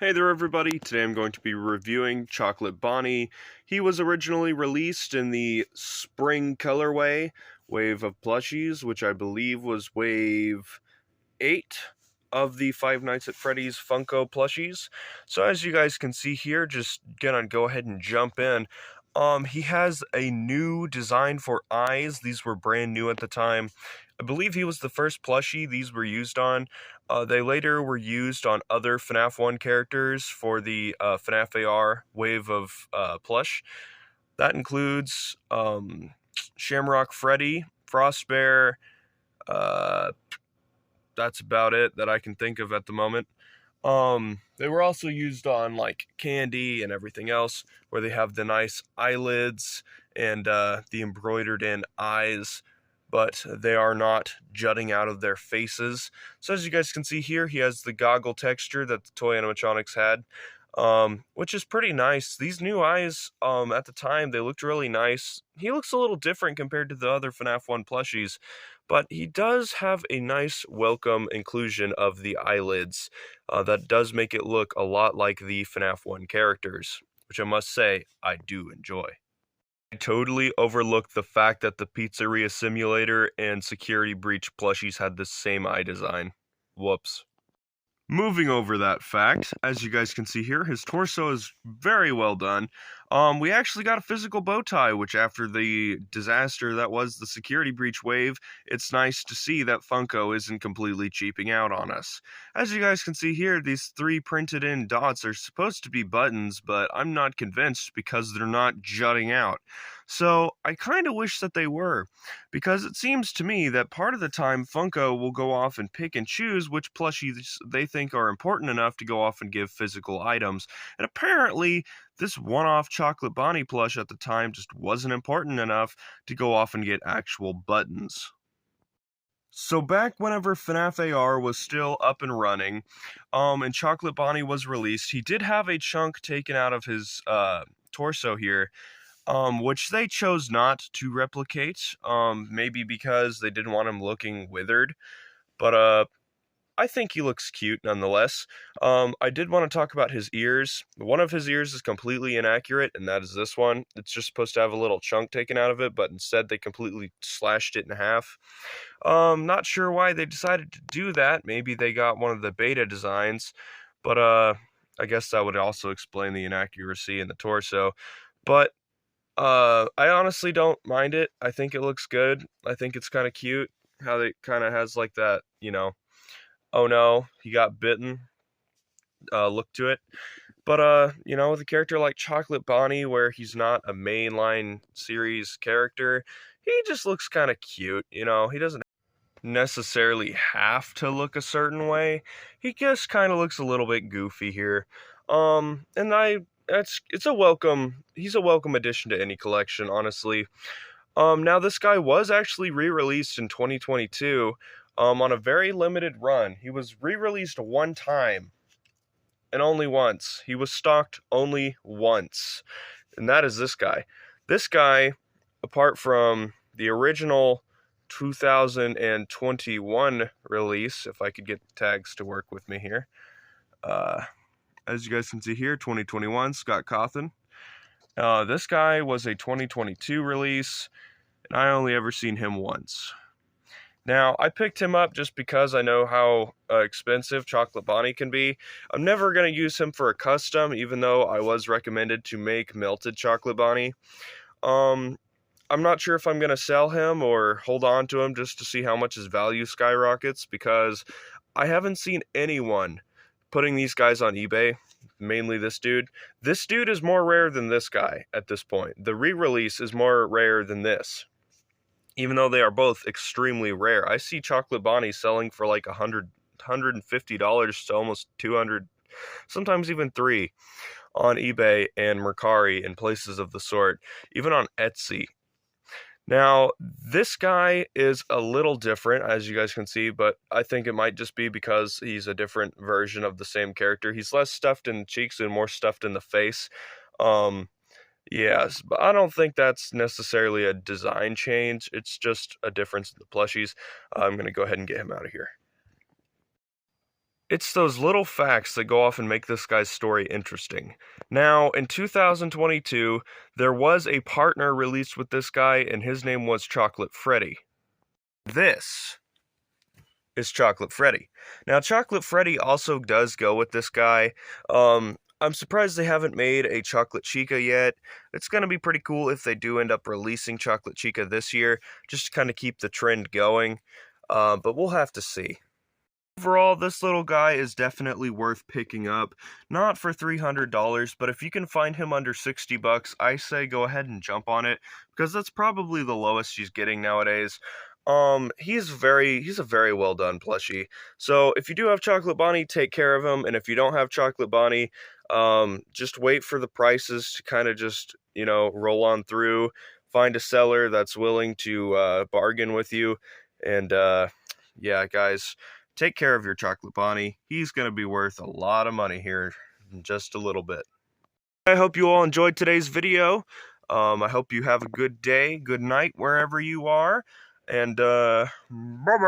Hey there everybody, today I'm going to be reviewing Chocolate Bonnie. He was originally released in the Spring Colorway wave of plushies, which I believe was wave 8 of the Five Nights at Freddy's Funko plushies. So as you guys can see here, just gonna go ahead and jump in. He has a new design for eyes. These were brand new at the time. I believe he was the first plushie these were used on. They later were used on other FNAF 1 characters for the FNAF AR wave of plush. That includes Shamrock Freddy, Frostbear, uh, that's about it that I can think of at the moment. They were also used on like Candy and everything else, where they have the nice eyelids and the embroidered in eyes, but they are not jutting out of their faces. So as you guys can see here, he has the goggle texture that the toy animatronics had, which is pretty nice. These new eyes, at the time, they looked really nice. He looks a little different compared to the other FNAF 1 plushies, but he does have a nice welcome inclusion of the eyelids. That does make it look a lot like the FNAF 1 characters, which I must say, I do enjoy. I totally overlooked the fact that the Pizzeria Simulator and Security Breach plushies had the same eye design. Whoops. Moving over that fact, as you guys can see here, his torso is very well done. We actually got a physical bow tie, which after the disaster that was the security breach wave, it's nice to see that Funko isn't completely cheaping out on us. As you guys can see here, these 3 printed in dots are supposed to be buttons, but I'm not convinced because they're not jutting out. So I kind of wish that they were, because it seems to me that part of the time Funko will go off and pick and choose which plushies they think are important enough to go off and give physical items. And apparently, this one-off Chocolate Bonnie plush at the time just wasn't important enough to go off and get actual buttons. So back whenever FNAF AR was still up and running, and Chocolate Bonnie was released, he did have a chunk taken out of his torso here, which they chose not to replicate, maybe because they didn't want him looking withered, but I think he looks cute nonetheless. I did want to talk about his ears. One of his ears is completely inaccurate, and that is this one. It's just supposed to have a little chunk taken out of it, but instead they completely slashed it in half. Not sure why they decided to do that. Maybe they got one of the beta designs, but I guess that would also explain the inaccuracy in the torso. But I honestly don't mind it. I think it looks good. I think it's kind of cute how it kind of has like that, oh no, he got bitten look to it. But with a character like Chocolate Bonnie, where he's not a mainline series character, he just looks kind of cute. He doesn't necessarily have to look a certain way. He just kind of looks a little bit goofy here. And it's a welcome. He's a welcome addition to any collection, honestly. Now this guy was actually re-released in 2022, on a very limited run. He was re-released one time, and only once. He was stocked only once, and that is this guy. This guy, apart from the original 2021 release, if I could get the tags to work with me here. As you guys can see here, 2021, Scott Cawthon. This guy was a 2022 release, and I only ever seen him once. Now, I picked him up just because I know how expensive Chocolate Bonnie can be. I'm never going to use him for a custom, even though I was recommended to make Melted Chocolate Bonnie. I'm not sure if I'm going to sell him or hold on to him just to see how much his value skyrockets, because I haven't seen anyone putting these guys on eBay, mainly this dude. This dude is more rare than this guy at this point. The re-release is more rare than this, even though they are both extremely rare. I see Chocolate Bonnie selling for like $150 to almost $200, sometimes even $3 on eBay and Mercari and places of the sort, even on Etsy. Now, this guy is a little different, as you guys can see, but I think it might just be because he's a different version of the same character. He's less stuffed in the cheeks and more stuffed in the face. Yes, but I don't think that's necessarily a design change. It's just a difference in the plushies. I'm going to go ahead and get him out of here. It's those little facts that go off and make this guy's story interesting. Now, in 2022, there was a partner released with this guy, and his name was Chocolate Freddy. This is Chocolate Freddy. Now, Chocolate Freddy also does go with this guy. I'm surprised they haven't made a Chocolate Chica yet. It's going to be pretty cool if they do end up releasing Chocolate Chica this year, just to kind of keep the trend going. But we'll have to see. Overall, this little guy is definitely worth picking up. Not for $300, but if you can find him under 60 bucks, I say go ahead and jump on it, because that's probably the lowest he's getting nowadays. He's a very well done plushie. So if you do have Chocolate Bonnie, take care of him, and if you don't have Chocolate Bonnie, just wait for the prices to kind of just, roll on through. Find a seller that's willing to bargain with you, and yeah, guys, take care of your Chocolate Bonnie. He's going to be worth a lot of money here in just a little bit. I hope you all enjoyed today's video. I hope you have a good day, good night, wherever you are. And, bye-bye!